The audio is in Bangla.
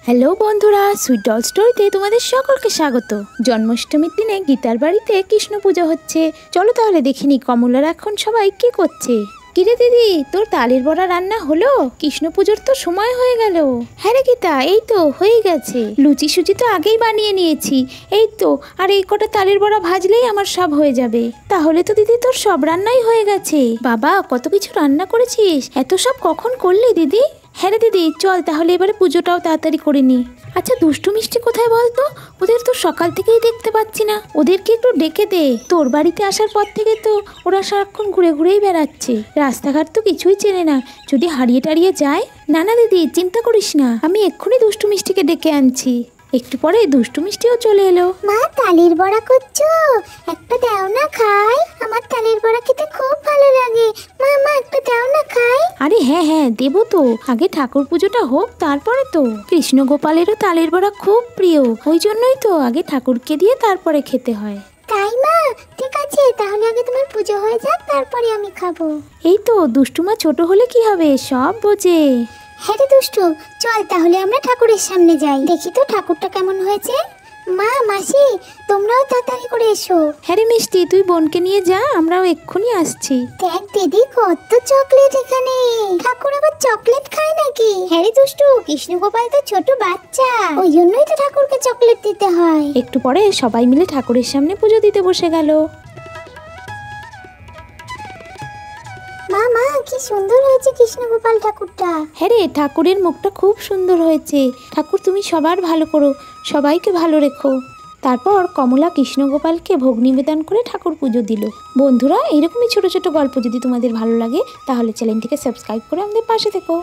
হ্যালো বন্ধুরা, সুইট ডল স্টোরিতে তোমাদের সকলকে স্বাগত। জন্মাষ্টমীর দিনে গীতার বাড়িতে কৃষ্ণ পুজো হচ্ছে। চলো তাহলে দেখিনি কমলার এখন সবাই কি করছে। কিরে দিদি, তোর তালের বড়া রান্না হলো? কৃষ্ণ পুজোর তো সময় হয়ে গেল। হ্যাঁ রে গীতা, এই তো হয়ে গেছে। লুচি সুজি তো আগেই বানিয়ে নিয়েছি, এই তো আর এই কটা তালের বড়া ভাজলেই আমার সব হয়ে যাবে। তাহলে তো দিদি তোর সব রান্নাই হয়ে গেছে। বাবা, কত কিছু রান্না করেছিস, এত সব কখন করলি দিদি? হ্যাঁ রে দিদি, চল তাহলে এবারে পুজোটাও তাড়াতাড়ি করে নি। আচ্ছা, দুষ্টু মিষ্টি কোথায় বলতো? ওদের তো সকাল থেকেই দেখতে পাচ্ছি না, ওদেরকে একটু ডেকে দে। তোর বাড়িতে আসার পর থেকে তো ওরা সারাক্ষণ ঘুরে ঘুরেই বেড়াচ্ছে, রাস্তাঘাট তো কিছুই চেনে না। যদি হারিয়ে টারিয়ে যায়। না না দিদি, চিন্তা করিস না, আমি এক্ষুনি দুষ্টু মিষ্টিকে ডেকে আনছি। একটু পরে দুষ্টু মিষ্টিও চলে এলো। মা, তালের বড়া করছো? একটা দাও না খাই, আমার তালের বড়া খেতে খুব ভালো লাগে। মা একটা দাও না খাই। আরে হ্যাঁ হ্যাঁ, দেবো তো, আগে ঠাকুর পুজোটা হোক তারপরে তো। কৃষ্ণ গোপালেরও তালের বড়া খুব প্রিয়, ওই জন্যই তো আগে ঠাকুরকে দিয়ে তারপরে খেতে হয়। তাই মা, ঠিক আছে, তাহলে আগে তোমার পুজো হয়ে যাক, তারপরে আমি খাবো। এই তো, দুষ্টুমা ছোট হলে কি হবে, সব বোঝে। হ্যাঁ রে দুষ্টু, চল তাহলে আমরা ঠাকুরের সামনে যাই, দেখি তো ঠাকুরটা কেমন হয়েছে। মা, মাসি, তোমরাও তাড়াতাড়ি করে এসো। হ্যাঁ রে মিষ্টি, তুই বোনকে নিয়ে যা, আমরাও এক্ষুনি আসছি। দেখ দিদি, কত চকলেট এখানে। ঠাকুর আবার চকলেট খায় নাকি? হ্যাঁ রে দুষ্টু, কৃষ্ণ গোপাল তো ছোট বাচ্চা, ওই জন্যই তো ঠাকুরকে চকলেট দিতে হয়। একটু পরে সবাই মিলে ঠাকুরের সামনে পুজো দিতে বসে গেল। মা, কি সুন্দর হয়েছে কৃষ্ণ গোপাল ঠাকুরটা। হ্যাঁ রে, ঠাকুরের মুখটা খুব সুন্দর হয়েছে। ঠাকুর তুমি সবার ভালো করো, সবাইকে ভালো রেখো। তারপর কমলা কৃষ্ণ গোপালকে ভোগ নিবেদন করে ঠাকুর পুজো দিল। বন্ধুরা, এরকমই ছোট ছোট গল্প যদি তোমাদের ভালো লাগে তাহলে চ্যানেলটিকে সাবস্ক্রাইব করে আমাদের পাশে থেকো।